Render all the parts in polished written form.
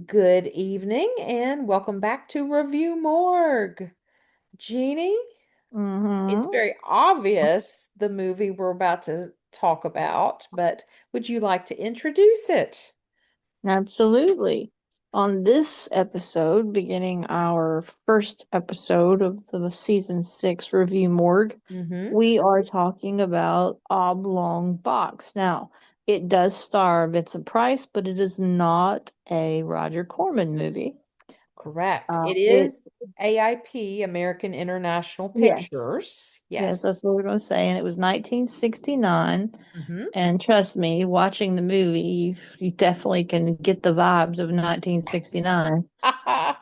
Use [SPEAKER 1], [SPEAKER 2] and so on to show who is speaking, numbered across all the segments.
[SPEAKER 1] Good evening and welcome back to Review Morgue. Jeanie, it's
[SPEAKER 2] Mm-hmm.
[SPEAKER 1] very obvious the movie we're about to talk about, but would you like to introduce it?
[SPEAKER 2] Absolutely. On this episode, beginning our first episode of the season 6 review morgue,
[SPEAKER 1] Mm-hmm.
[SPEAKER 2] we are talking about Oblong Box. Now, it does star Vincent Price, but it is not a Roger Corman movie.
[SPEAKER 1] Correct. It
[SPEAKER 2] It
[SPEAKER 1] is AIP, American International
[SPEAKER 2] Yes,
[SPEAKER 1] Pictures.
[SPEAKER 2] yes,
[SPEAKER 1] Yes.
[SPEAKER 2] that's what we're going to say, and it was 1969.
[SPEAKER 1] Mm-hmm.
[SPEAKER 2] And trust me, watching the movie, you definitely can get the vibes of 1969. But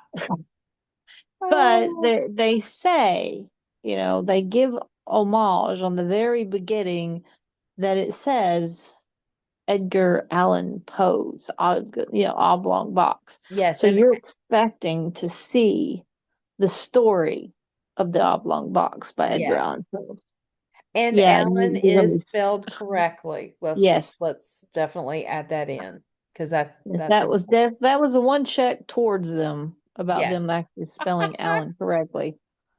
[SPEAKER 1] Oh,
[SPEAKER 2] they say, they give homage on the very beginning that it says Edgar Allan Poe's, Oblong Box.
[SPEAKER 1] yes,
[SPEAKER 2] So
[SPEAKER 1] and
[SPEAKER 2] you're expecting to see the story of the Oblong Box by Edgar
[SPEAKER 1] yes.
[SPEAKER 2] Allan Poe.
[SPEAKER 1] And
[SPEAKER 2] Yeah,
[SPEAKER 1] Alan
[SPEAKER 2] you're gonna
[SPEAKER 1] is
[SPEAKER 2] be,
[SPEAKER 1] spelled correctly.
[SPEAKER 2] yes.
[SPEAKER 1] Let's definitely add that in because that's
[SPEAKER 2] That was
[SPEAKER 1] important.
[SPEAKER 2] the one check towards them about
[SPEAKER 1] Yes.
[SPEAKER 2] them actually spelling Allen correctly.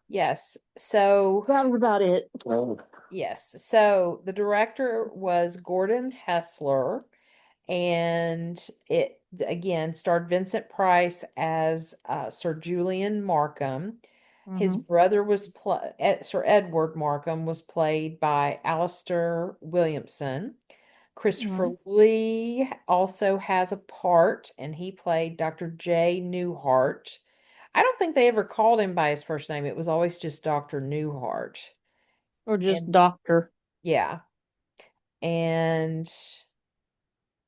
[SPEAKER 1] Yes. So,
[SPEAKER 2] That was about it. Oh.
[SPEAKER 1] yes. So the director was Gordon Hessler, and it again starred Vincent Price as Sir Julian Markham. His
[SPEAKER 2] Hmm.
[SPEAKER 1] brother was Sir Edward Markham was played by Alistair Williamson. Christopher Lee also has a part, and he played Dr. J. Newhart. I don't think they ever called him by his first name. It was always just Dr. Newhart.
[SPEAKER 2] Or just
[SPEAKER 1] And
[SPEAKER 2] doctor.
[SPEAKER 1] yeah, and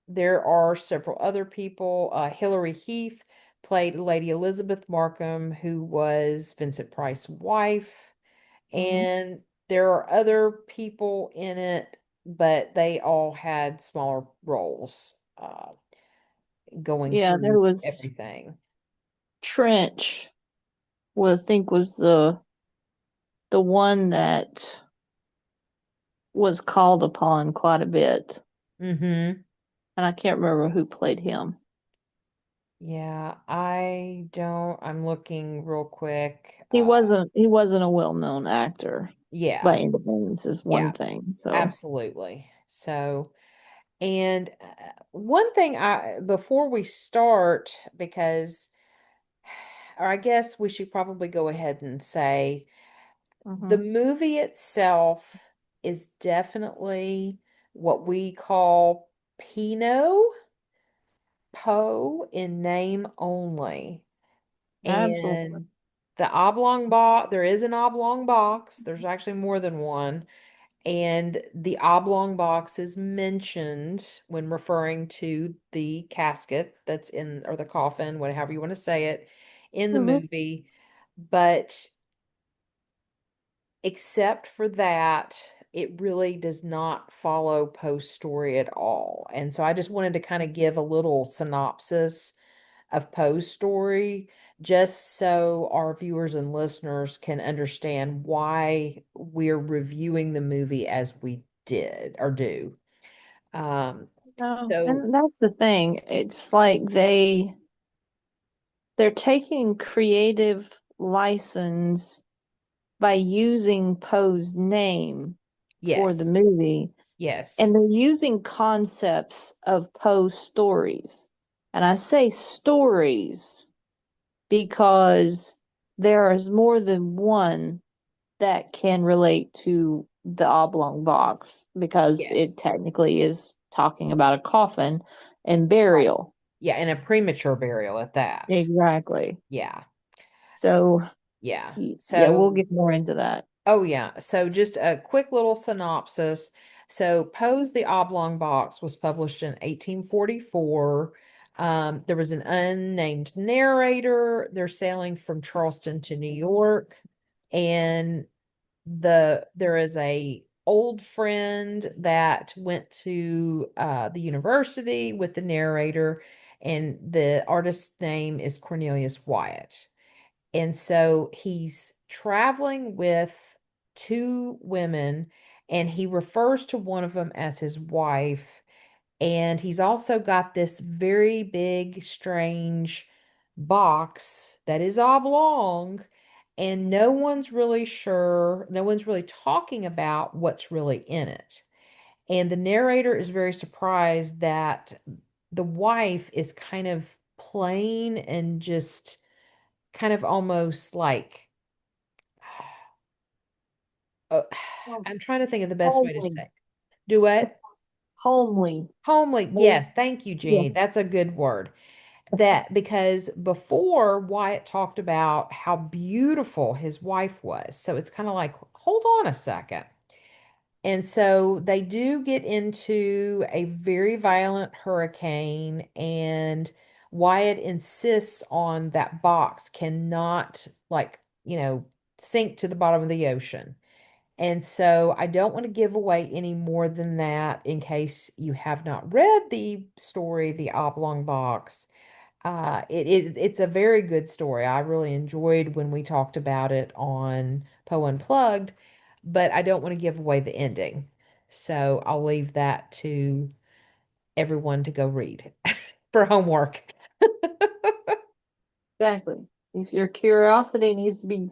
[SPEAKER 1] there are several other people. Hilary Heath played Lady Elizabeth Markham, who was Vincent Price's wife.
[SPEAKER 2] Hmm.
[SPEAKER 1] And there are other people in it, but they all had smaller roles going
[SPEAKER 2] Yeah,
[SPEAKER 1] through
[SPEAKER 2] there was
[SPEAKER 1] everything.
[SPEAKER 2] Trench, I think was the one that was called upon quite a bit.
[SPEAKER 1] Mm-hmm.
[SPEAKER 2] And I can't remember who played him.
[SPEAKER 1] Yeah, I'm looking real quick.
[SPEAKER 2] He wasn't a well-known actor by
[SPEAKER 1] Yeah,
[SPEAKER 2] any means is one
[SPEAKER 1] yeah,
[SPEAKER 2] thing. So,
[SPEAKER 1] absolutely. So, and one thing before we start, because, or I guess we should probably go ahead and say the
[SPEAKER 2] hmm.
[SPEAKER 1] movie itself is definitely what we call Pinot Poe in name only.
[SPEAKER 2] Absolutely.
[SPEAKER 1] And the oblong box, there is an oblong box. There's actually more than one. And the oblong box is mentioned when referring to the casket that's in, or the coffin, whatever you want to say it, in the
[SPEAKER 2] Hmm.
[SPEAKER 1] movie. But except for that, it really does not follow Poe's story at all. And so I just wanted to kind of give a little synopsis of Poe's story, just so our viewers and listeners can understand why we're reviewing the movie as we did or do. Um,
[SPEAKER 2] No,
[SPEAKER 1] so
[SPEAKER 2] and that's the thing. It's like they're taking creative license by using Poe's name for the
[SPEAKER 1] yes,
[SPEAKER 2] movie,
[SPEAKER 1] yes,
[SPEAKER 2] and they're using concepts of Poe's stories. And I say stories because there is more than one that can relate to the oblong box because it
[SPEAKER 1] yes,
[SPEAKER 2] technically is talking about a coffin and
[SPEAKER 1] right.
[SPEAKER 2] burial.
[SPEAKER 1] Yeah, and a premature burial at that.
[SPEAKER 2] Exactly.
[SPEAKER 1] Yeah,
[SPEAKER 2] So,
[SPEAKER 1] yeah.
[SPEAKER 2] yeah, we'll
[SPEAKER 1] So
[SPEAKER 2] get more into that.
[SPEAKER 1] oh, yeah. So just a quick little synopsis. So Poe's The Oblong Box was published in 1844. There was an unnamed narrator. They're sailing from Charleston to New York, and there is a old friend that went to the university with the narrator, and the artist's name is Cornelius Wyatt. And so he's traveling with two women, and he refers to one of them as his wife. And he's also got this very big, strange box that is oblong, and no one's really sure, no one's really talking about what's really in it. And the narrator is very surprised that the wife is kind of plain and just kind of almost like, uh,
[SPEAKER 2] Oh,
[SPEAKER 1] I'm trying to think of the best way to
[SPEAKER 2] homely,
[SPEAKER 1] say. Do what?
[SPEAKER 2] homely.
[SPEAKER 1] Homely.
[SPEAKER 2] More,
[SPEAKER 1] Yes, thank you,
[SPEAKER 2] yeah,
[SPEAKER 1] Jeannie. That's a good word. That because before Wyatt talked about how beautiful his wife was. So it's kind of like, hold on a second. And so they do get into a very violent hurricane, and Wyatt insists on that box cannot, like, sink to the bottom of the ocean. And so I don't want to give away any more than that in case you have not read the story, The Oblong Box. It's a very good story. I really enjoyed when we talked about it on Poe Unplugged, but I don't want to give away the ending. So I'll leave that to everyone to go read for homework.
[SPEAKER 2] exactly. If your curiosity needs to be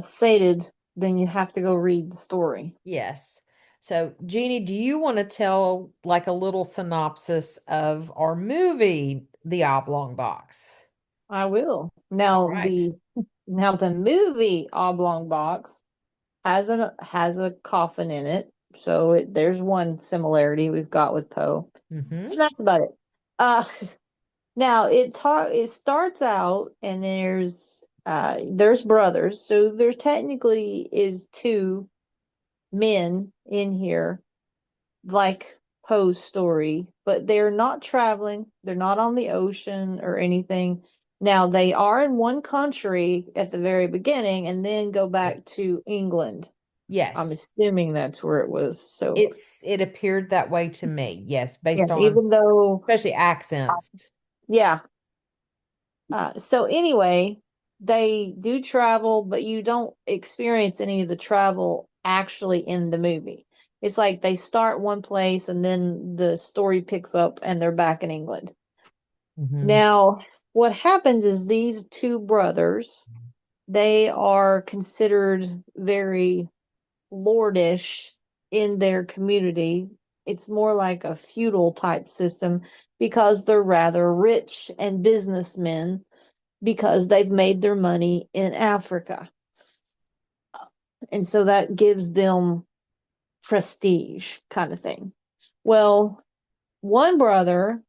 [SPEAKER 2] sated, then you have to go read the story.
[SPEAKER 1] Yes. So, Jeannie, do you want to tell like a little synopsis of our movie, The Oblong Box?
[SPEAKER 2] I will.
[SPEAKER 1] All
[SPEAKER 2] Now
[SPEAKER 1] right.
[SPEAKER 2] the movie Oblong Box has a coffin in it, so there's one similarity we've got with Poe,
[SPEAKER 1] Mm-hmm.
[SPEAKER 2] and that's about it. Uh, Now it starts out and there's brothers, so there technically is two men in here, like Poe's story, but they're not traveling, they're not on the ocean or anything. Now they are in one country at the very beginning and then go back
[SPEAKER 1] Yes.
[SPEAKER 2] to England. I'm
[SPEAKER 1] Yes.
[SPEAKER 2] assuming that's where it was. So
[SPEAKER 1] It appeared that way to me. Yes,
[SPEAKER 2] yeah,
[SPEAKER 1] based on
[SPEAKER 2] even though
[SPEAKER 1] especially accents.
[SPEAKER 2] yeah, so anyway, they do travel, but you don't experience any of the travel actually in the movie. It's like they start one place and then the story picks up and they're back in England.
[SPEAKER 1] Hmm.
[SPEAKER 2] Now, what happens is these two brothers, they are considered very lordish in their community. It's more like a feudal type system because they're rather rich and businessmen because they've made their money in Africa. And so that gives them prestige kind of thing. Well, one brother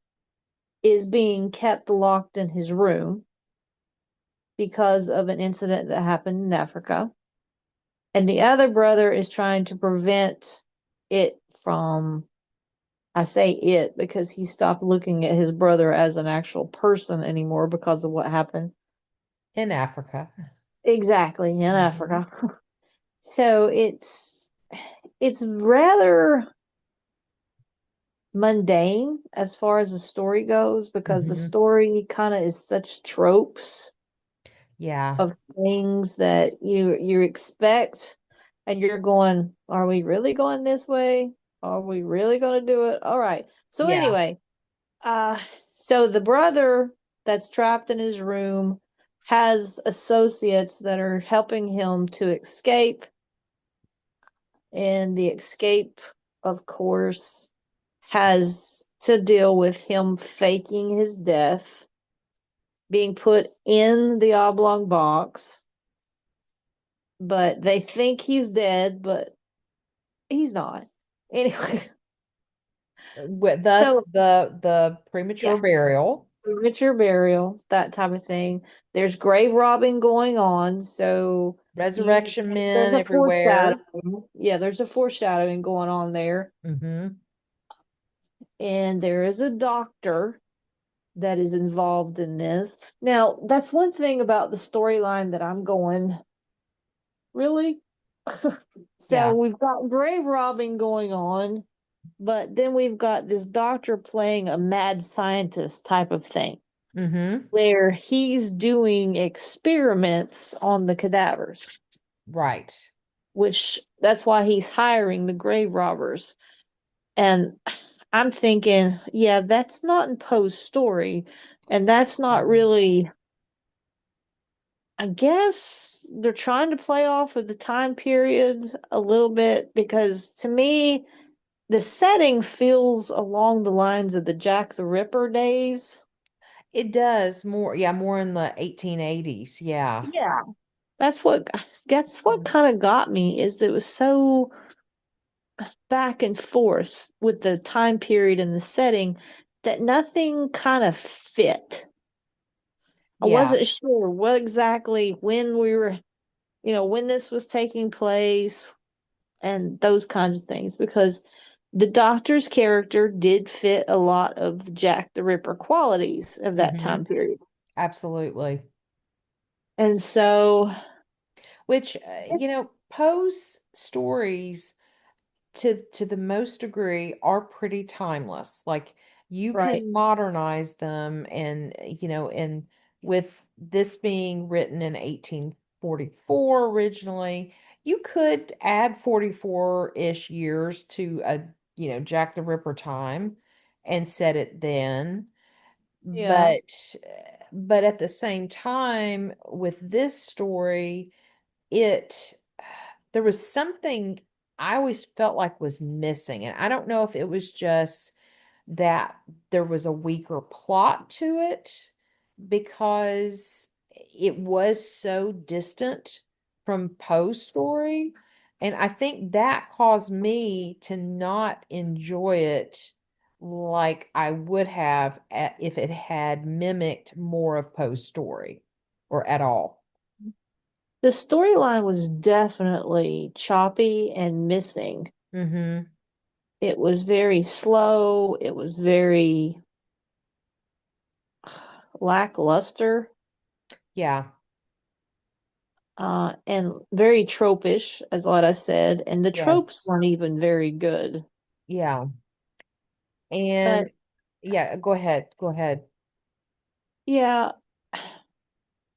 [SPEAKER 2] is being kept locked in his room because of an incident that happened in Africa. And the other brother is trying to prevent it from, I say it because he stopped looking at his brother as an actual person anymore because of what happened.
[SPEAKER 1] In Africa.
[SPEAKER 2] Exactly, in
[SPEAKER 1] Hmm.
[SPEAKER 2] Africa. So it's rather mundane as far as the story goes because the
[SPEAKER 1] Hmm.
[SPEAKER 2] story kind of is such tropes
[SPEAKER 1] Yeah.
[SPEAKER 2] of things that you expect and you're going, are we really going this way? Are we really going to do it? All right. So
[SPEAKER 1] Yeah.
[SPEAKER 2] anyway, uh so the brother that's trapped in his room has associates that are helping him to escape, and the escape, of course, has to deal with him faking his death, being put in the oblong box, but they think he's dead, but he's not. Anyway,
[SPEAKER 1] Thus
[SPEAKER 2] so
[SPEAKER 1] the premature
[SPEAKER 2] yeah,
[SPEAKER 1] burial.
[SPEAKER 2] premature burial, that type of thing. There's grave robbing going on, so you
[SPEAKER 1] Resurrection men
[SPEAKER 2] there's a
[SPEAKER 1] everywhere.
[SPEAKER 2] foreshadowing. Yeah, there's a foreshadowing going on there.
[SPEAKER 1] Hmm.
[SPEAKER 2] And there is a doctor that is involved in this. Now, that's one thing about the storyline that I'm going, really? So
[SPEAKER 1] Yeah.
[SPEAKER 2] we've got grave robbing going on, but then we've got this doctor playing a mad scientist type of thing
[SPEAKER 1] Hmm.
[SPEAKER 2] where he's doing experiments on the cadavers,
[SPEAKER 1] Right.
[SPEAKER 2] which that's why he's hiring the grave robbers. And I'm thinking, yeah, that's not in Poe's story. And that's not
[SPEAKER 1] Mhm.
[SPEAKER 2] really, I guess they're trying to play off of the time period a little bit because to me, the setting feels along the lines of the Jack the Ripper days.
[SPEAKER 1] It does more, yeah, more in the 1880s. Yeah.
[SPEAKER 2] Yeah. That's what
[SPEAKER 1] Mhm.
[SPEAKER 2] kind of got me is that it was so back and forth with the time period and the setting that nothing kind of fit. I
[SPEAKER 1] Yeah.
[SPEAKER 2] wasn't sure what exactly when we were, when this was taking place and those kinds of things because the doctor's character did fit a lot of Jack the Ripper qualities of that
[SPEAKER 1] Hmm.
[SPEAKER 2] time period.
[SPEAKER 1] Absolutely.
[SPEAKER 2] And so
[SPEAKER 1] Which,
[SPEAKER 2] it's
[SPEAKER 1] Poe's stories to the most degree are pretty timeless. Like you
[SPEAKER 2] right.
[SPEAKER 1] can modernize them and with this being written in 1844 originally, you could add 44-ish years to a, Jack the Ripper time and set it then.
[SPEAKER 2] Yeah.
[SPEAKER 1] But but at the same time with this story, it there was something I always felt like was missing. And I don't know if it was just that there was a weaker plot to it because it was so distant from Poe's story. And I think that caused me to not enjoy it like I would have if it had mimicked more of Poe's story or at all.
[SPEAKER 2] The storyline was definitely choppy and missing.
[SPEAKER 1] Mm-hmm.
[SPEAKER 2] It was very slow. It was very lackluster,
[SPEAKER 1] Yeah.
[SPEAKER 2] and very tropish, as what I said. And the tropes
[SPEAKER 1] Yes.
[SPEAKER 2] weren't even very good.
[SPEAKER 1] Yeah.
[SPEAKER 2] But
[SPEAKER 1] And yeah, go ahead. Go ahead.
[SPEAKER 2] yeah,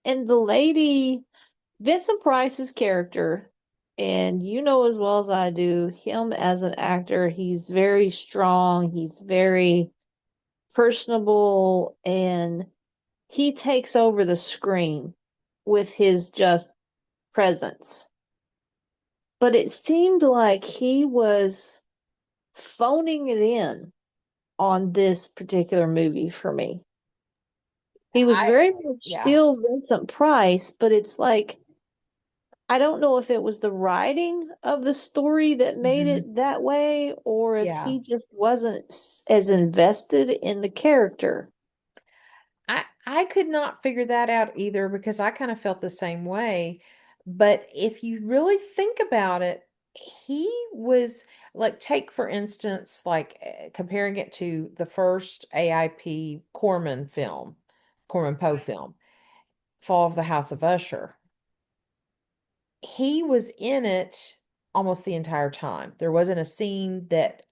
[SPEAKER 2] and the lady, Vincent Price's character, and you know as well as I do, him as an actor, he's very strong. He's very personable, and he takes over the screen with his just presence. But it seemed like he was phoning it in on this particular movie for me. He was
[SPEAKER 1] I
[SPEAKER 2] very much
[SPEAKER 1] yeah.
[SPEAKER 2] still Vincent Price, but it's like I don't know if it was the writing of the story that made
[SPEAKER 1] Hmm.
[SPEAKER 2] it that way or if
[SPEAKER 1] Yeah.
[SPEAKER 2] he just wasn't as invested in the character.
[SPEAKER 1] I could not figure that out either because I kind of felt the same way. But if you really think about it, he was like, take for instance, like comparing it to the first AIP Corman Poe film, Fall of the House of Usher. He was in it almost the entire time. There wasn't a scene that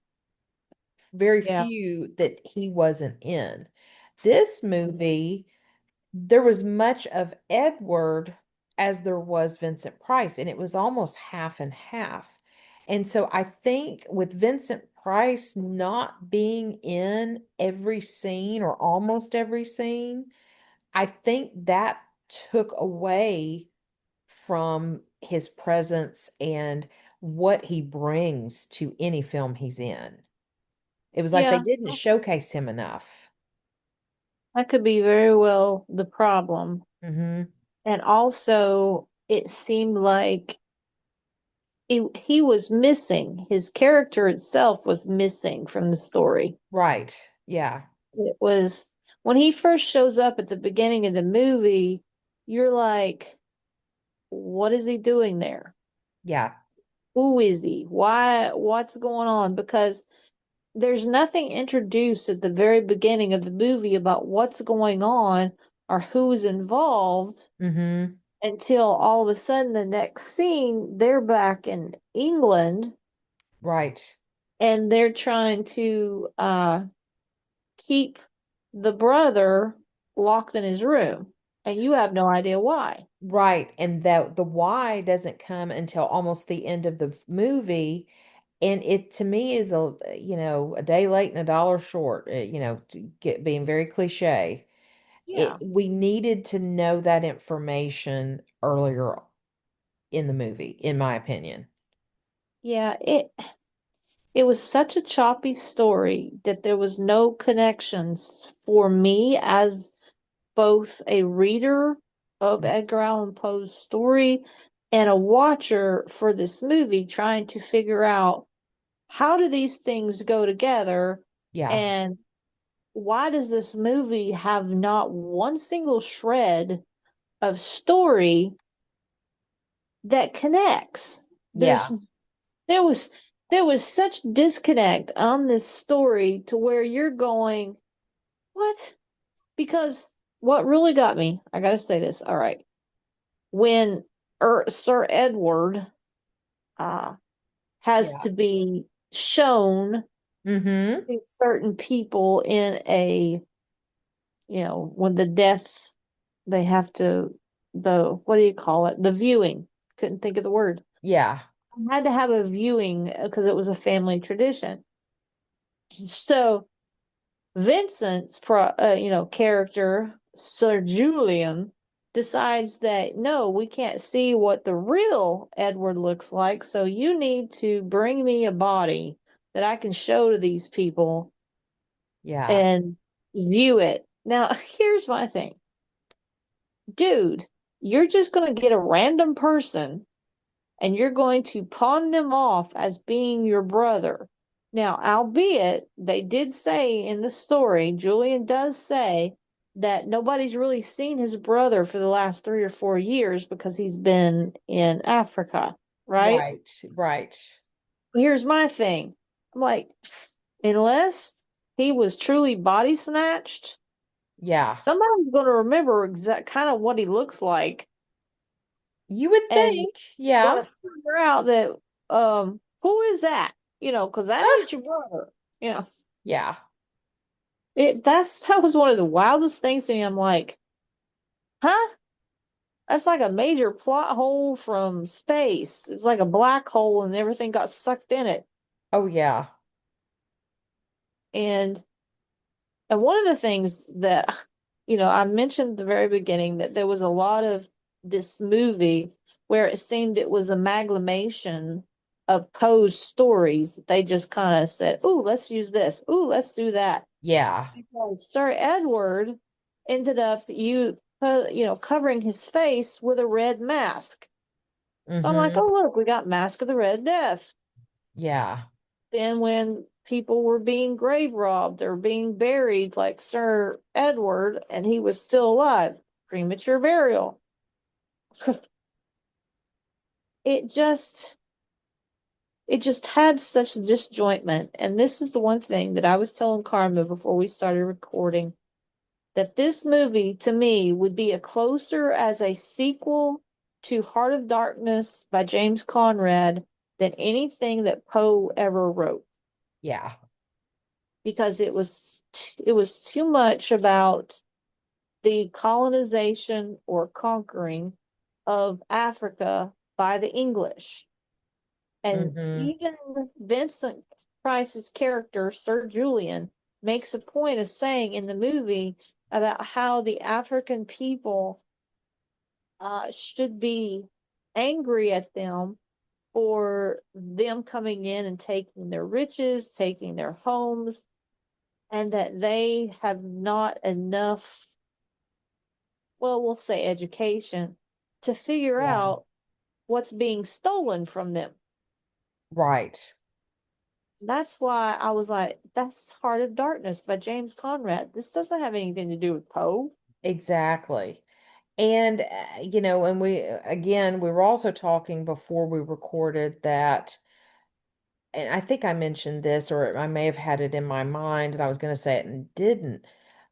[SPEAKER 1] very
[SPEAKER 2] Yeah.
[SPEAKER 1] few that he wasn't in. This movie, there was much of Edward as there was Vincent Price, and it was almost half and half. And so I think with Vincent Price not being in every scene or almost every scene, I think that took away from his presence and what he brings to any film he's in. It was like they
[SPEAKER 2] Yeah,
[SPEAKER 1] didn't showcase him enough.
[SPEAKER 2] that could be very well the problem.
[SPEAKER 1] Hmm.
[SPEAKER 2] And also, it seemed like he was missing. His character itself was missing from the story.
[SPEAKER 1] Right. Yeah.
[SPEAKER 2] It was when he first shows up at the beginning of the movie, you're like, what is he doing there?
[SPEAKER 1] Yeah.
[SPEAKER 2] Who is he? Why? What's going on? Because there's nothing introduced at the very beginning of the movie about what's going on or who's involved
[SPEAKER 1] Hmm.
[SPEAKER 2] until all of a sudden the next scene they're back in England
[SPEAKER 1] Right.
[SPEAKER 2] and they're trying to keep the brother locked in his room and you have no idea why.
[SPEAKER 1] Right. And that the why doesn't come until almost the end of the movie. And it to me is a day late and a dollar short, to get being very cliche.
[SPEAKER 2] Yeah.
[SPEAKER 1] We needed to know that information earlier in the movie, in my opinion.
[SPEAKER 2] Yeah, it was such a choppy story that there was no connections for me as both a reader of Edgar Allan Poe's story and a watcher for this movie, trying to figure out how do these things go together,
[SPEAKER 1] Yeah,
[SPEAKER 2] and why does this movie have not one single shred of story that connects?
[SPEAKER 1] yeah,
[SPEAKER 2] There was there was such disconnect on this story to where you're going, what? Because what really got me, I gotta say this, all right, when Sir Edward uh, has
[SPEAKER 1] yeah.
[SPEAKER 2] to be shown
[SPEAKER 1] Mm-hmm.
[SPEAKER 2] to certain people in a, when the death, they have to, the, what do you call it? The viewing. Couldn't think of the word.
[SPEAKER 1] Yeah,
[SPEAKER 2] I had to have a viewing because it was a family tradition. So character, Sir Julian, decides that no, we can't see what the real Edward looks like, so you need to bring me a body that I can show to these people
[SPEAKER 1] yeah,
[SPEAKER 2] and view it. Now, here's my thing. Dude, you're just going to get a random person and you're going to pawn them off as being your brother. Now, albeit they did say in the story, Julian does say that nobody's really seen his brother for the last 3 or 4 years because he's been in Africa, right?
[SPEAKER 1] right, right.
[SPEAKER 2] Here's my thing. I'm like, unless he was truly body snatched,
[SPEAKER 1] Yeah.
[SPEAKER 2] somebody's going to remember exact kind of what he looks like
[SPEAKER 1] You would
[SPEAKER 2] and
[SPEAKER 1] think, yeah.
[SPEAKER 2] gonna figure out that who is that? Because that
[SPEAKER 1] Ah,
[SPEAKER 2] ain't your brother. You know,
[SPEAKER 1] yeah.
[SPEAKER 2] that was one of the wildest things to me. I'm like, huh? That's like a major plot hole from space. It's like a black hole and everything got sucked in it.
[SPEAKER 1] Oh, yeah.
[SPEAKER 2] And one of the things that I mentioned at the very beginning that there was a lot of this movie where it seemed it was amalgamation of Poe's stories. They just kind of said, "Ooh, let's use this. Ooh, let's do that."
[SPEAKER 1] Yeah.
[SPEAKER 2] Because Sir Edward ended up covering his face with a red mask. So I'm like,
[SPEAKER 1] Mm-hmm.
[SPEAKER 2] "Oh, look, we got Mask of the Red Death."
[SPEAKER 1] Yeah.
[SPEAKER 2] Then when people were being grave robbed or being buried like Sir Edward and he was still alive, premature burial. it just it just had such disjointment. And this is the one thing that I was telling Carmen before we started recording, that this movie to me would be a closer as a sequel to Heart of Darkness by James Conrad than anything that Poe ever wrote,
[SPEAKER 1] Yeah.
[SPEAKER 2] because it was too much about the colonization or conquering of Africa by the English. And
[SPEAKER 1] Mm-hmm.
[SPEAKER 2] even Vincent Price's character, Sir Julian, makes a point of saying in the movie about how the African people should be angry at them for them coming in and taking their riches, taking their homes, and that they have not enough, well, we'll say education, to figure
[SPEAKER 1] Yeah.
[SPEAKER 2] out what's being stolen from them.
[SPEAKER 1] Right.
[SPEAKER 2] That's why I was like, that's Heart of Darkness by James Conrad. This doesn't have anything to do with Poe.
[SPEAKER 1] Exactly. And, and again, we were also talking before we recorded that, and I think I mentioned this, or I may have had it in my mind and I was going to say it and didn't.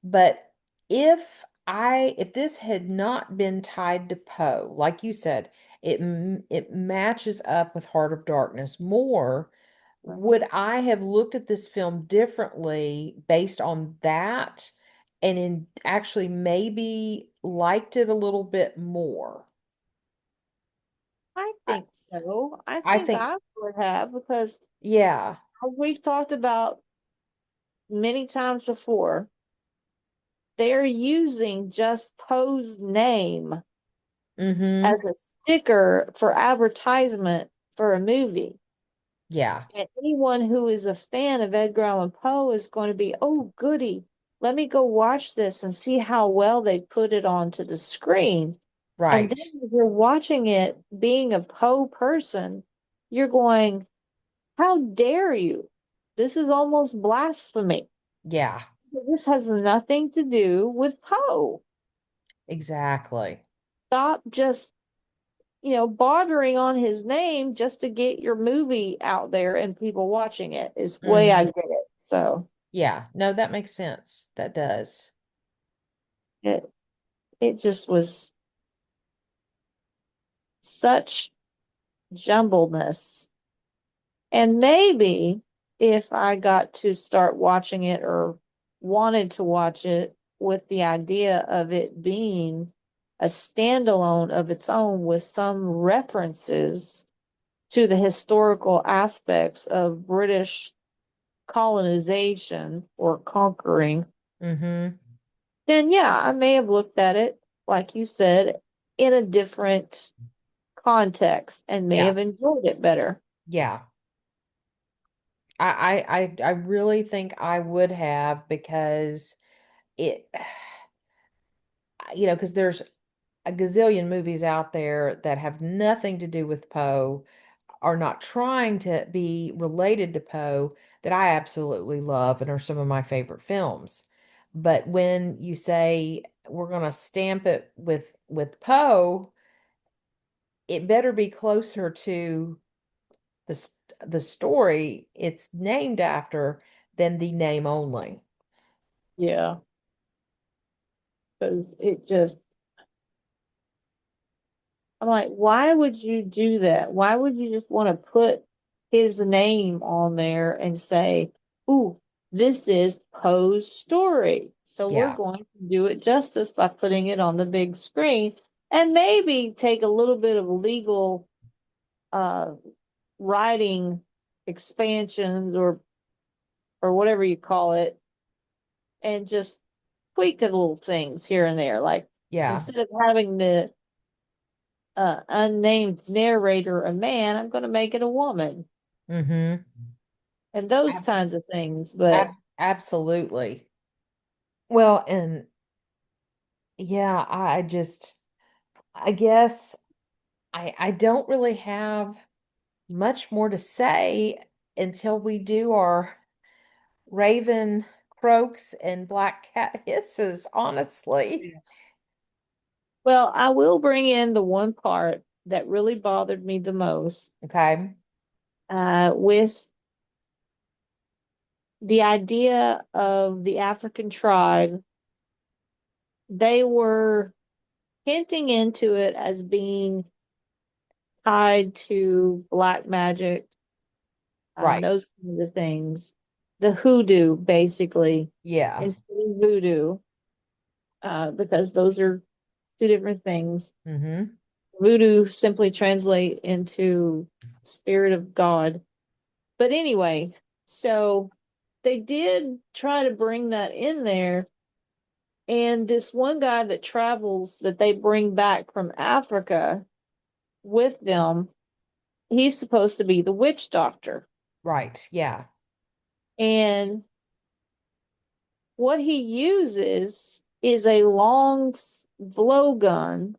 [SPEAKER 1] But if if this had not been tied to Poe, like you said, it matches up with Heart of Darkness more.
[SPEAKER 2] Uh-huh.
[SPEAKER 1] Would I have looked at this film differently based on that, and in actually maybe liked it a little bit more?
[SPEAKER 2] I
[SPEAKER 1] I,
[SPEAKER 2] think so. I
[SPEAKER 1] I
[SPEAKER 2] think
[SPEAKER 1] think
[SPEAKER 2] I would have, because
[SPEAKER 1] Yeah.
[SPEAKER 2] as we've talked about many times before, they're using just Poe's name
[SPEAKER 1] Mm-hmm.
[SPEAKER 2] as a sticker for advertisement for a movie.
[SPEAKER 1] Yeah.
[SPEAKER 2] And anyone who is a fan of Edgar Allan Poe is going to be, oh, goody, let me go watch this and see how well they put it onto the screen. And
[SPEAKER 1] Right.
[SPEAKER 2] then if you're watching it, being a Poe person, you're going, how dare you? This is almost blasphemy.
[SPEAKER 1] Yeah.
[SPEAKER 2] This has nothing to do with Poe.
[SPEAKER 1] Exactly.
[SPEAKER 2] Stop just, bartering on his name just to get your movie out there and people watching it is the way I
[SPEAKER 1] Mm-hmm.
[SPEAKER 2] get it. So
[SPEAKER 1] Yeah. No, that makes sense. That does.
[SPEAKER 2] it it just was such jumbledness. And maybe if I got to start watching it or wanted to watch it with the idea of it being a standalone of its own with some references to the historical aspects of British colonization or conquering,
[SPEAKER 1] Mm-hmm.
[SPEAKER 2] then yeah, I may have looked at it, like you said, in a different context and may
[SPEAKER 1] Yeah.
[SPEAKER 2] have enjoyed it better.
[SPEAKER 1] Yeah. I really think I would have because it, because there's a gazillion movies out there that have nothing to do with Poe, are not trying to be related to Poe, that I absolutely love and are some of my favorite films. But when you say we're going to stamp it with Poe, it better be closer to the the story it's named after than the name only.
[SPEAKER 2] Yeah, because it just, I'm like, why would you do that? Why would you just want to put his name on there and say, ooh, this is Poe's story? So we're
[SPEAKER 1] Yeah.
[SPEAKER 2] going to do it justice by putting it on the big screen and maybe take a little bit of legal uh, writing expansions or whatever you call it, and just tweak the little things here and there. Like
[SPEAKER 1] Yeah.
[SPEAKER 2] instead of having the unnamed narrator a man, I'm going to make it a woman,
[SPEAKER 1] Mm-hmm.
[SPEAKER 2] and those
[SPEAKER 1] Ab-
[SPEAKER 2] kinds of things. But
[SPEAKER 1] absolutely. Well, and yeah, I guess I don't really have much more to say until we do our Raven croaks and Black Cat hisses, honestly.
[SPEAKER 2] well, I will bring in the one part that really bothered me the most
[SPEAKER 1] Okay.
[SPEAKER 2] with the idea of the African tribe. They were hinting into it as being tied to black magic,
[SPEAKER 1] Right.
[SPEAKER 2] those kinds of things. The hoodoo, basically,
[SPEAKER 1] Yeah.
[SPEAKER 2] instead of voodoo, because those are two different things.
[SPEAKER 1] Mm-hmm.
[SPEAKER 2] Voodoo simply translate into spirit of God. But anyway, so they did try to bring that in there. And this one guy that travels that they bring back from Africa with them, he's supposed to be the witch doctor.
[SPEAKER 1] Right. Yeah.
[SPEAKER 2] And what he uses is a long blowgun,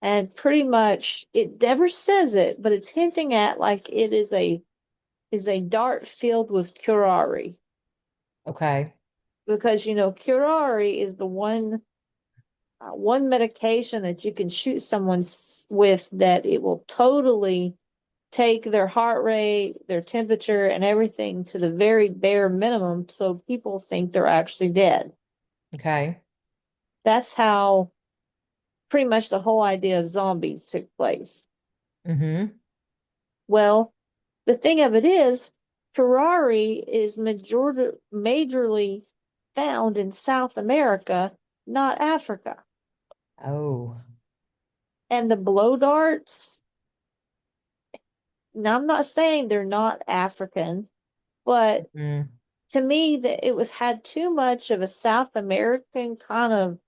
[SPEAKER 2] and pretty much it never says it, but it's hinting at like it is a dart filled with curare,
[SPEAKER 1] Okay.
[SPEAKER 2] because curare is the one medication that you can shoot someone with that it will totally take their heart rate, their temperature, and everything to the very bare minimum so people think they're actually dead.
[SPEAKER 1] Okay.
[SPEAKER 2] That's how pretty much the whole idea of zombies took place.
[SPEAKER 1] Mm-hmm.
[SPEAKER 2] Well, the thing of it is, Ferrari is majorly found in South America, not Africa.
[SPEAKER 1] Oh.
[SPEAKER 2] And the blow darts, now I'm not saying they're not African, but
[SPEAKER 1] Mm,
[SPEAKER 2] to me that it was had too much of a South American kind of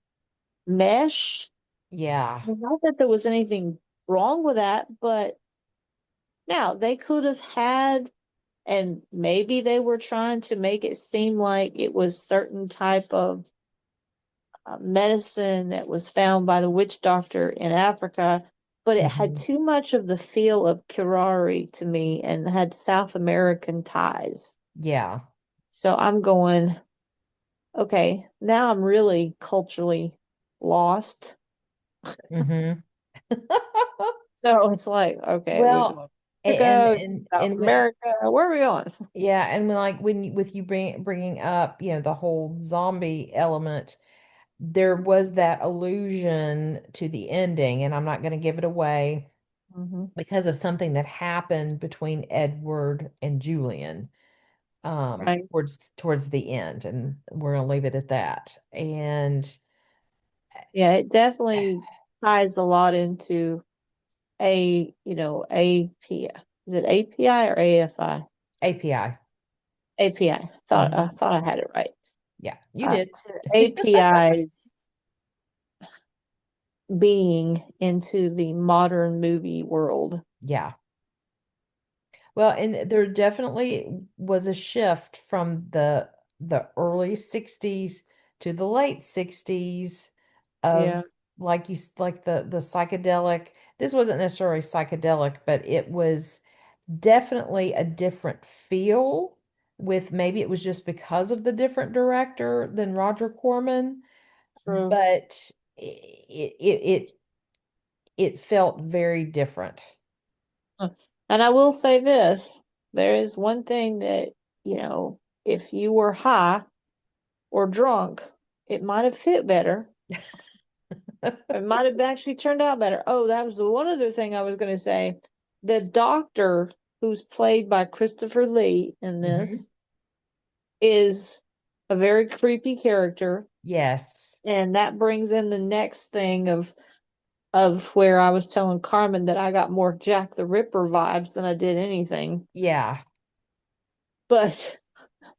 [SPEAKER 2] mesh.
[SPEAKER 1] yeah.
[SPEAKER 2] Not that there was anything wrong with that, but now they could have had, and maybe they were trying to make it seem like it was certain type of medicine that was found by the witch doctor in Africa, but it had
[SPEAKER 1] Hmm.
[SPEAKER 2] too much of the feel of Kirari to me and had South American ties.
[SPEAKER 1] Yeah.
[SPEAKER 2] So I'm going, okay, now I'm really culturally lost.
[SPEAKER 1] Hmm.
[SPEAKER 2] So it's like, okay, we
[SPEAKER 1] Well,
[SPEAKER 2] going
[SPEAKER 1] and
[SPEAKER 2] Mexico,
[SPEAKER 1] and
[SPEAKER 2] South
[SPEAKER 1] and when
[SPEAKER 2] America, where are we going?
[SPEAKER 1] yeah, and when like when you, with you bringing up, the whole zombie element, there was that allusion to the ending, and I'm not going to give it away
[SPEAKER 2] Hmm.
[SPEAKER 1] because of something that happened between Edward and Julian
[SPEAKER 2] Right.
[SPEAKER 1] towards the end, and we're going to leave it at that. And
[SPEAKER 2] Yeah, it definitely ties a lot into AP. Is it API or AFI?
[SPEAKER 1] API.
[SPEAKER 2] API. I
[SPEAKER 1] Hmm.
[SPEAKER 2] thought I had it right.
[SPEAKER 1] Yeah, you did.
[SPEAKER 2] To API's being into the modern movie world.
[SPEAKER 1] Yeah. Well, and there definitely was a shift from the early 60s to the late 60s of
[SPEAKER 2] Yeah,
[SPEAKER 1] like the psychedelic. This wasn't necessarily psychedelic, but it was definitely a different feel, with maybe it was just because of the different director than Roger Corman,
[SPEAKER 2] true.
[SPEAKER 1] but it felt very different.
[SPEAKER 2] And I will say this, there is one thing that, if you were high or drunk, it might have fit better. It might have actually turned out better. Oh, that was the one other thing I was going to say. The doctor who's played by Christopher Lee in
[SPEAKER 1] Hmm.
[SPEAKER 2] this is a very creepy character.
[SPEAKER 1] Yes.
[SPEAKER 2] And that brings in the next thing of where I was telling Carmen that I got more Jack the Ripper vibes than I did anything.
[SPEAKER 1] Yeah.
[SPEAKER 2] But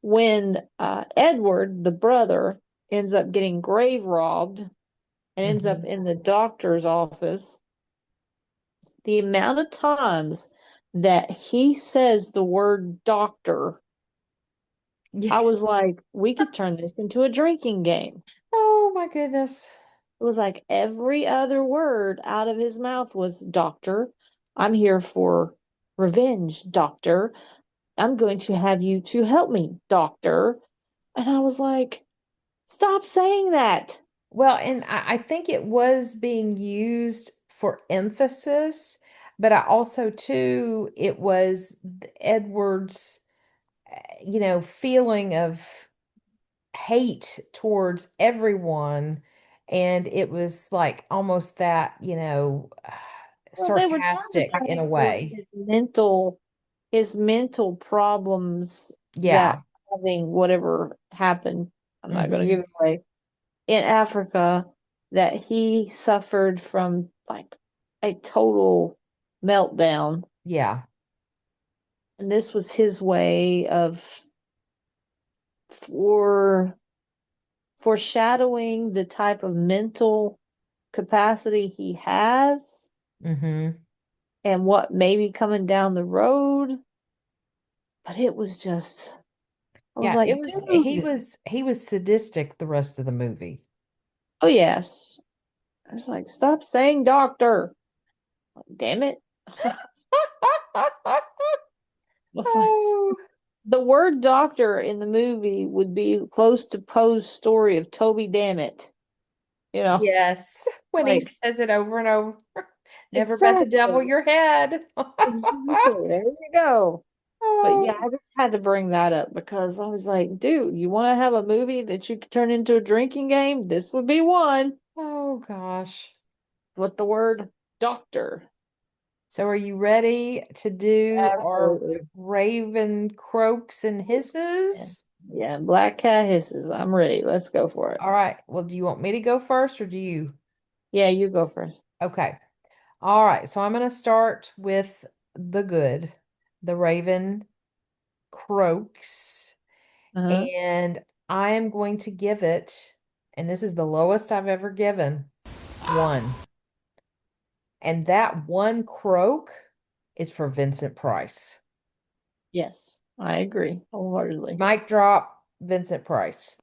[SPEAKER 2] when Edward, the brother, ends up getting grave robbed and ends up
[SPEAKER 1] Hmm.
[SPEAKER 2] in the doctor's office, the amount of times that he says the word doctor,
[SPEAKER 1] Yeah.
[SPEAKER 2] I was like, we could turn this into a drinking game.
[SPEAKER 1] Oh my goodness.
[SPEAKER 2] It was like every other word out of his mouth was doctor. I'm here for revenge, doctor. I'm going to have you to help me, doctor. And I was like, stop saying that.
[SPEAKER 1] Well, and I think it was being used for emphasis, but I also too it was Edward's, feeling of hate towards everyone, and it was like almost that,
[SPEAKER 2] Well, they were trying to
[SPEAKER 1] sarcastic in
[SPEAKER 2] play
[SPEAKER 1] a
[SPEAKER 2] towards
[SPEAKER 1] way.
[SPEAKER 2] his mental problems that
[SPEAKER 1] Yeah.
[SPEAKER 2] having whatever happened, I'm not going to
[SPEAKER 1] Hmm.
[SPEAKER 2] give it away, in Africa, that he suffered from like a total meltdown.
[SPEAKER 1] Yeah.
[SPEAKER 2] And this was his way of for foreshadowing the type of mental capacity he has
[SPEAKER 1] Hmm.
[SPEAKER 2] and what may be coming down the road. But it was just, I was
[SPEAKER 1] Yeah, it
[SPEAKER 2] like,
[SPEAKER 1] was he
[SPEAKER 2] dude,
[SPEAKER 1] was he was sadistic the rest of the movie.
[SPEAKER 2] oh yes. I was like, stop saying doctor. Like, damn it. It's like,
[SPEAKER 1] Oh,
[SPEAKER 2] the word doctor in the movie would be close to Poe's story of Toby Dammit. You know,
[SPEAKER 1] yes. When he
[SPEAKER 2] like,
[SPEAKER 1] says it over and over. Never bet the devil
[SPEAKER 2] exactly.
[SPEAKER 1] your head.
[SPEAKER 2] Exactly. There you go. But yeah,
[SPEAKER 1] Oh,
[SPEAKER 2] I just had to bring that up because I was like, dude, you want to have a movie that you could turn into a drinking game? This would be one
[SPEAKER 1] oh gosh.
[SPEAKER 2] with the word doctor.
[SPEAKER 1] So are you ready to do our
[SPEAKER 2] Absolutely.
[SPEAKER 1] raven croaks and
[SPEAKER 2] Yeah.
[SPEAKER 1] hisses?
[SPEAKER 2] Yeah, Black Cat hisses. I'm ready. Let's go for it.
[SPEAKER 1] All right. Well, do you want me to go first or do you?
[SPEAKER 2] Yeah, you go first.
[SPEAKER 1] Okay. All right. So I'm going to start with the good. the raven croaks,
[SPEAKER 2] Uh-huh.
[SPEAKER 1] and I am going to give it, and this is the lowest I've ever given, one. And that one croak is for Vincent Price.
[SPEAKER 2] Yes, I agree wholeheartedly.
[SPEAKER 1] Mic drop, Vincent Price.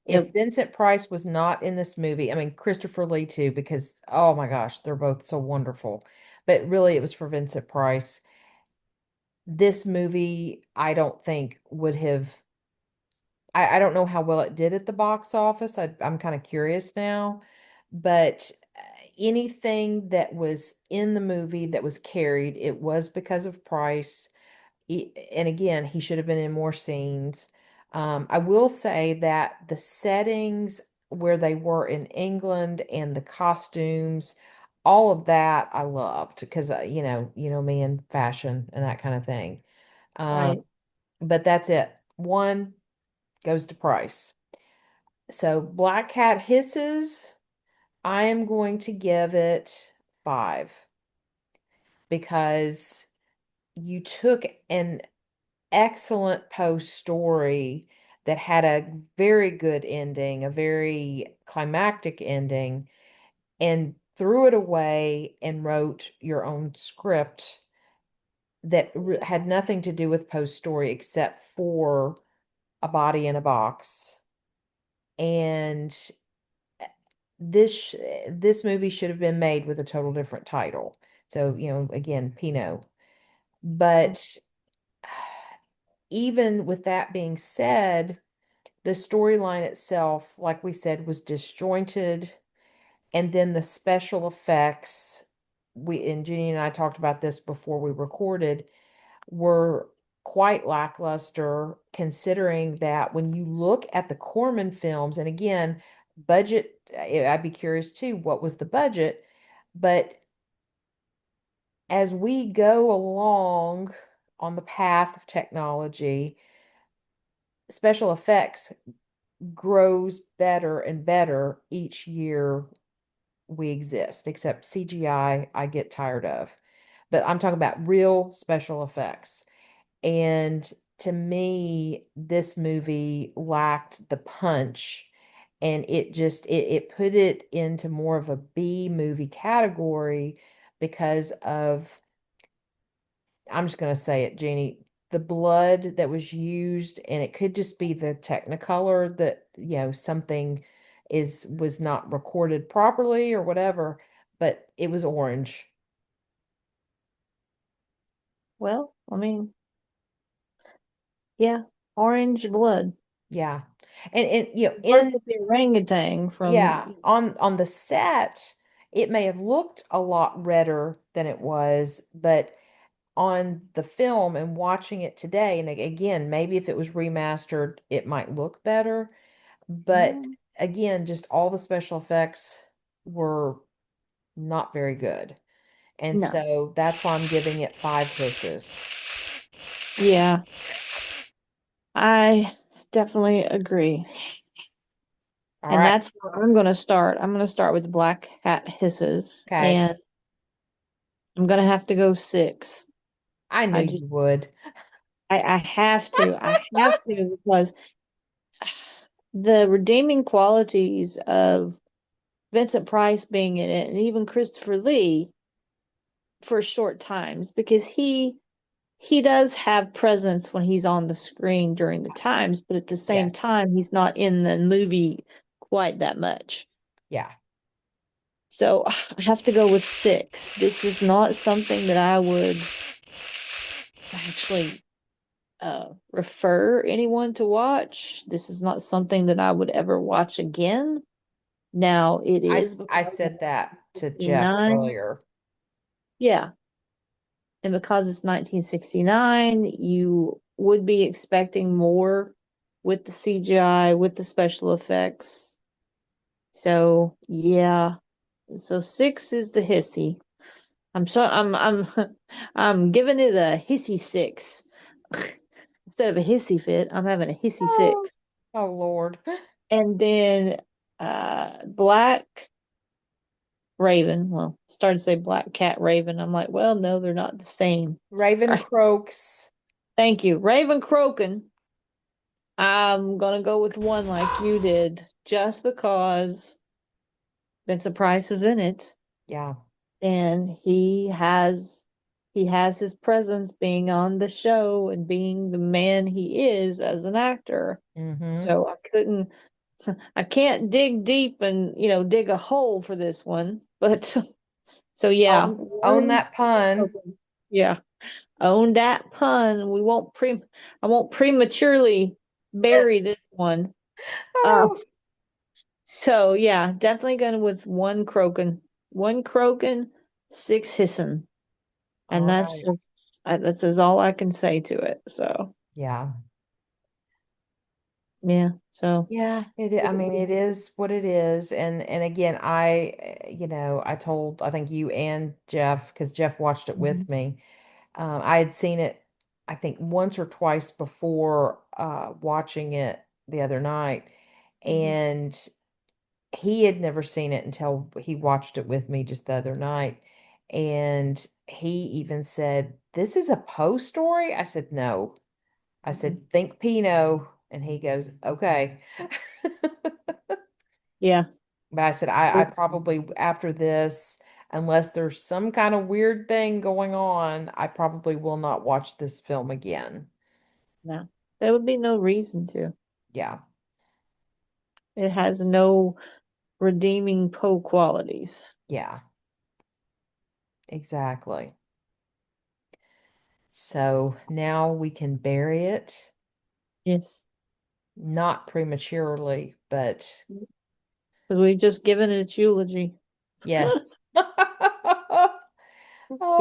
[SPEAKER 1] If
[SPEAKER 2] Yep.
[SPEAKER 1] Vincent Price was not in this movie, I mean, Christopher Lee too, because oh my gosh, they're both so wonderful. But really, it was for Vincent Price. This movie, I don't think would have, I don't know how well it did at the box office. I'm kind of curious now. But anything that was in the movie that was carried, it was because of Price. And again, he should have been in more scenes. I will say that the settings where they were in England and the costumes, all of that I loved because you know me and fashion and that kind of thing. Um,
[SPEAKER 2] Right.
[SPEAKER 1] but that's it. One goes to Price. So Black Cat Hisses, I am going to give it five because you took an excellent post story that had a very good ending, a very climactic ending, and threw it away and wrote your own script that had nothing to do with post story except for a body in a box. And this movie should have been made with a total different title. So, again, Pinot. But even with that being said, the storyline itself, like we said, was disjointed. And then the special effects, and Jeannie and I talked about this before we recorded, were quite lackluster, considering that when you look at the Corman films, and again, budget, I'd be curious too, what was the budget? But as we go along on the path of technology, special effects grows better and better each year we exist, except CGI, I get tired of. But I'm talking about real special effects. And to me, this movie lacked the punch and it put it into more of a B movie category because of, I'm just going to say it, Jeannie, the blood that was used, and it could just be the Technicolor that, something was not recorded properly or whatever, but it was orange.
[SPEAKER 2] Well, I mean, yeah, orange blood.
[SPEAKER 1] Yeah. And
[SPEAKER 2] Work with the orangutan from.
[SPEAKER 1] yeah, on the set, it may have looked a lot redder than it was, but on the film and watching it today, and again, maybe if it was remastered, it might look better. But
[SPEAKER 2] Mm,
[SPEAKER 1] again, just all the special effects were not very good. And
[SPEAKER 2] no.
[SPEAKER 1] so that's why I'm giving it five hisses.
[SPEAKER 2] Yeah, I definitely agree.
[SPEAKER 1] All
[SPEAKER 2] And
[SPEAKER 1] right.
[SPEAKER 2] that's where I'm going to start. I'm going to start with Black Hat Hisses,
[SPEAKER 1] Okay.
[SPEAKER 2] and I'm going to have to go six.
[SPEAKER 1] I knew
[SPEAKER 2] I
[SPEAKER 1] you
[SPEAKER 2] just,
[SPEAKER 1] would.
[SPEAKER 2] I have to. I have to because the redeeming qualities of Vincent Price being in it and even Christopher Lee for short times because he does have presence when he's on the screen during the times, but at the same
[SPEAKER 1] Yes.
[SPEAKER 2] time, he's not in the movie quite that much.
[SPEAKER 1] Yeah.
[SPEAKER 2] So I have to go with six. This is not something that I would actually refer anyone to watch. This is not something that I would ever watch again. Now, it is
[SPEAKER 1] I
[SPEAKER 2] because
[SPEAKER 1] said that to
[SPEAKER 2] it's
[SPEAKER 1] Jeff
[SPEAKER 2] 69.
[SPEAKER 1] earlier.
[SPEAKER 2] Yeah. And because it's 1969, you would be expecting more with the CGI, with the special effects. So, yeah. So six is the hissy. I'm I'm giving it a hissy six. Instead of a hissy fit, I'm having a hissy
[SPEAKER 1] Oh,
[SPEAKER 2] six.
[SPEAKER 1] oh Lord.
[SPEAKER 2] And then Black Raven. Well, started to say black cat Raven. I'm like, well, no, they're not the same. All
[SPEAKER 1] Raven
[SPEAKER 2] right.
[SPEAKER 1] croaks.
[SPEAKER 2] Thank you. Raven croaking. I'm gonna go with one like you did, just because Vincent Price is in it,
[SPEAKER 1] Yeah.
[SPEAKER 2] and he has his presence being on the show and being the man he is as an actor.
[SPEAKER 1] Mm-hmm.
[SPEAKER 2] So I can't dig deep and dig a hole for this one, but so yeah,
[SPEAKER 1] Own that pun.
[SPEAKER 2] yeah, own that pun. I won't prematurely bury this one. Uh,
[SPEAKER 1] Oh,
[SPEAKER 2] so yeah, definitely going with one croaking, six hissing, and
[SPEAKER 1] all right.
[SPEAKER 2] that's all I can say to it. So
[SPEAKER 1] Yeah.
[SPEAKER 2] yeah, so
[SPEAKER 1] Yeah, I mean, it is what it is. And again, I told, I think you and Jeff, because Jeff watched it
[SPEAKER 2] Mhm.
[SPEAKER 1] with me. I had seen it, I think, once or twice before watching it the other night.
[SPEAKER 2] Mhm.
[SPEAKER 1] And he had never seen it until he watched it with me just the other night. And he even said, "This is a Poe story?" I said, "No." I
[SPEAKER 2] Mhm.
[SPEAKER 1] said, "Think Pinot." And he goes, "Okay."
[SPEAKER 2] Yeah.
[SPEAKER 1] But I said, I probably, after this, unless there's some kind of weird thing going on, I probably will not watch this film again.
[SPEAKER 2] No, there would be no reason to.
[SPEAKER 1] Yeah,
[SPEAKER 2] It has no redeeming Poe qualities.
[SPEAKER 1] yeah, exactly. So now we can bury it,
[SPEAKER 2] Yes.
[SPEAKER 1] not prematurely, but
[SPEAKER 2] Because we just given it its eulogy.
[SPEAKER 1] yes.
[SPEAKER 2] We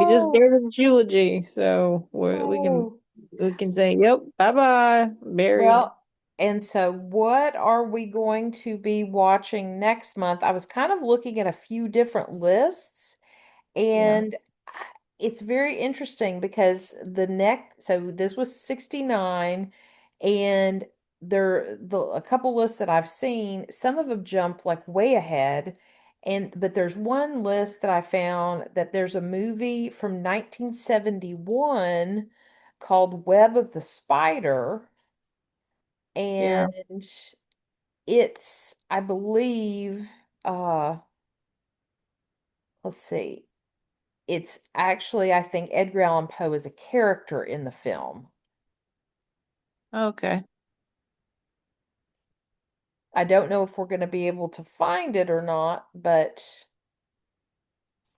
[SPEAKER 2] just
[SPEAKER 1] Oh,
[SPEAKER 2] gave it its eulogy, so
[SPEAKER 1] oh.
[SPEAKER 2] we can say, "Yep, bye bye, buried."
[SPEAKER 1] Well, and so what are we going to be watching next month? I was kind of looking at a few different lists,
[SPEAKER 2] Yeah.
[SPEAKER 1] and it's very interesting because so this was 69, and a couple lists that I've seen, some of them jump like way ahead. But there's one list that I found that there's a movie from 1971 called Web of the Spider,
[SPEAKER 2] Yeah.
[SPEAKER 1] and it's, I believe, uh, let's see, it's actually, I think Edgar Allan Poe is a character in the film.
[SPEAKER 2] Okay.
[SPEAKER 1] I don't know if we're going to be able to find it or not, but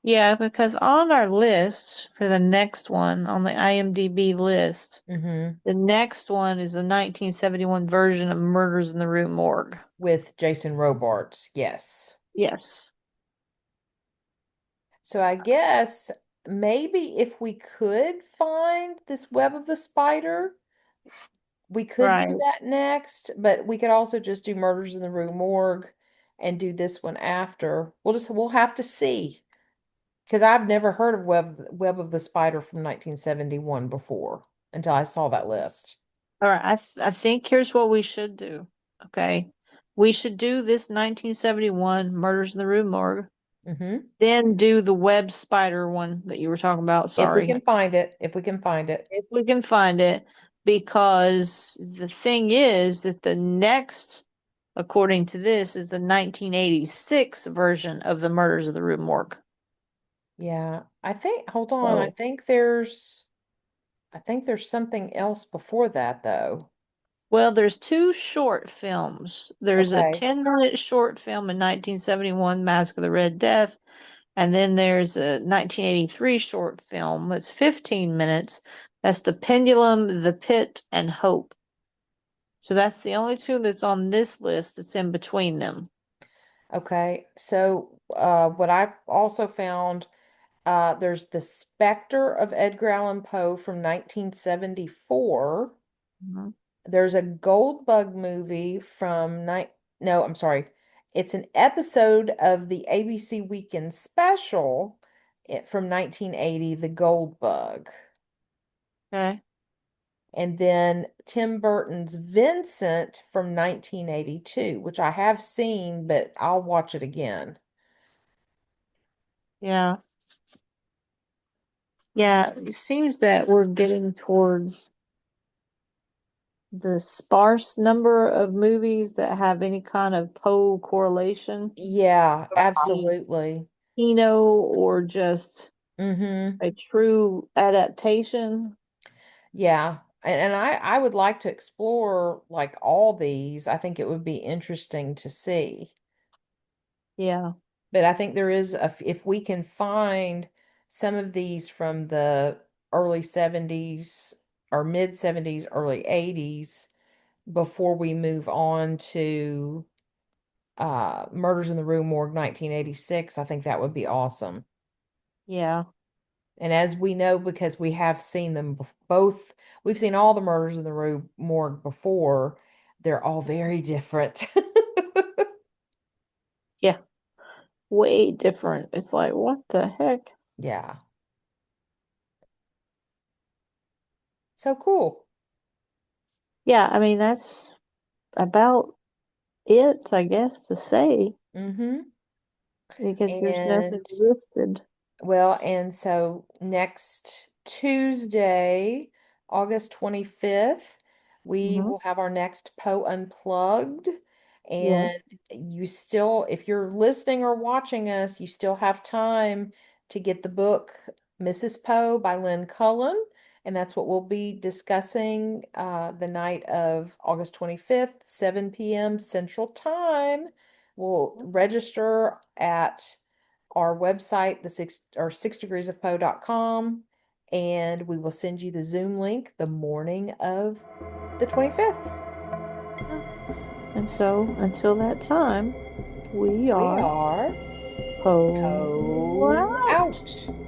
[SPEAKER 2] Yeah, because on our list for the next one on the IMDb list,
[SPEAKER 1] mhm,
[SPEAKER 2] the next one is the 1971 version of Murders in the Rue Morgue.
[SPEAKER 1] with Jason Robards, yes.
[SPEAKER 2] Yes.
[SPEAKER 1] So I guess maybe if we could find this Web of the Spider, we could do
[SPEAKER 2] Right.
[SPEAKER 1] that next, but we could also just do Murders in the Rue Morgue and do this one after. We'll have to see. Because I've never heard of Web of the Spider from 1971 before until I saw that list.
[SPEAKER 2] All right. I think here's what we should do. Okay. We should do this 1971 Murders in the Rue Morgue,
[SPEAKER 1] Hmm.
[SPEAKER 2] then do the web spider one that you were talking about.
[SPEAKER 1] If we
[SPEAKER 2] Sorry.
[SPEAKER 1] can find it, if we can find it.
[SPEAKER 2] If we can find it, because the thing is that the next, according to this, is the 1986 version of the Murders of the Rue Morgue.
[SPEAKER 1] Yeah, hold on,
[SPEAKER 2] So,
[SPEAKER 1] I think there's something else before that though.
[SPEAKER 2] well, there's two short films. There's a
[SPEAKER 1] Okay.
[SPEAKER 2] 10-minute short film in 1971, Mask of the Red Death, and then there's a 1983 short film that's 15 minutes. That's The Pendulum, The Pit, and Hope. So that's the only two that's on this list that's in between them.
[SPEAKER 1] Okay. So, what I've also found, there's The Spectre of Edgar Allan Poe from 1974.
[SPEAKER 2] Mhm.
[SPEAKER 1] There's a Goldbug movie from night. No, I'm sorry. It's an episode of the ABC Weekend Special from 1980, The Goldbug.
[SPEAKER 2] Okay.
[SPEAKER 1] And then Tim Burton's Vincent from 1982, which I have seen, but I'll watch it again.
[SPEAKER 2] Yeah. Yeah, it seems that we're getting towards the sparse number of movies that have any kind of Poe correlation,
[SPEAKER 1] Yeah,
[SPEAKER 2] being
[SPEAKER 1] absolutely.
[SPEAKER 2] Kino or just
[SPEAKER 1] Mm-hmm.
[SPEAKER 2] a true adaptation.
[SPEAKER 1] Yeah. And I would like to explore like all these. I think it would be interesting to see.
[SPEAKER 2] Yeah,
[SPEAKER 1] But I think there is if we can find some of these from the early 70s or mid 70s, early 80s before we move on to Murders in the Rue Morgue 1986, I think that would be awesome.
[SPEAKER 2] yeah,
[SPEAKER 1] And as we know, because we have seen them both, we've seen all the Murders in the Rue Morgue before, they're all very different.
[SPEAKER 2] yeah. Way different. It's like, what the heck?
[SPEAKER 1] Yeah. So cool.
[SPEAKER 2] Yeah, I mean, that's about it, I guess, to say,
[SPEAKER 1] Mm-hmm.
[SPEAKER 2] because there's nothing
[SPEAKER 1] And
[SPEAKER 2] listed.
[SPEAKER 1] well, and so next Tuesday, August 25th, we
[SPEAKER 2] Hmm.
[SPEAKER 1] will have our next Poe Unplugged. And
[SPEAKER 2] Yes.
[SPEAKER 1] you still, if you're listening or watching us, you still have time to get the book Mrs. Poe by Lynn Cullen. And that's what we'll be discussing the night of August 25th, 7 p.m. Central Time. We'll register at our website, the six degrees of Poe.com, and we will send you the Zoom link the morning of the 25th.
[SPEAKER 2] And so until that time, we
[SPEAKER 1] We
[SPEAKER 2] are
[SPEAKER 1] are
[SPEAKER 2] Poe
[SPEAKER 1] Poe
[SPEAKER 2] out.
[SPEAKER 1] out.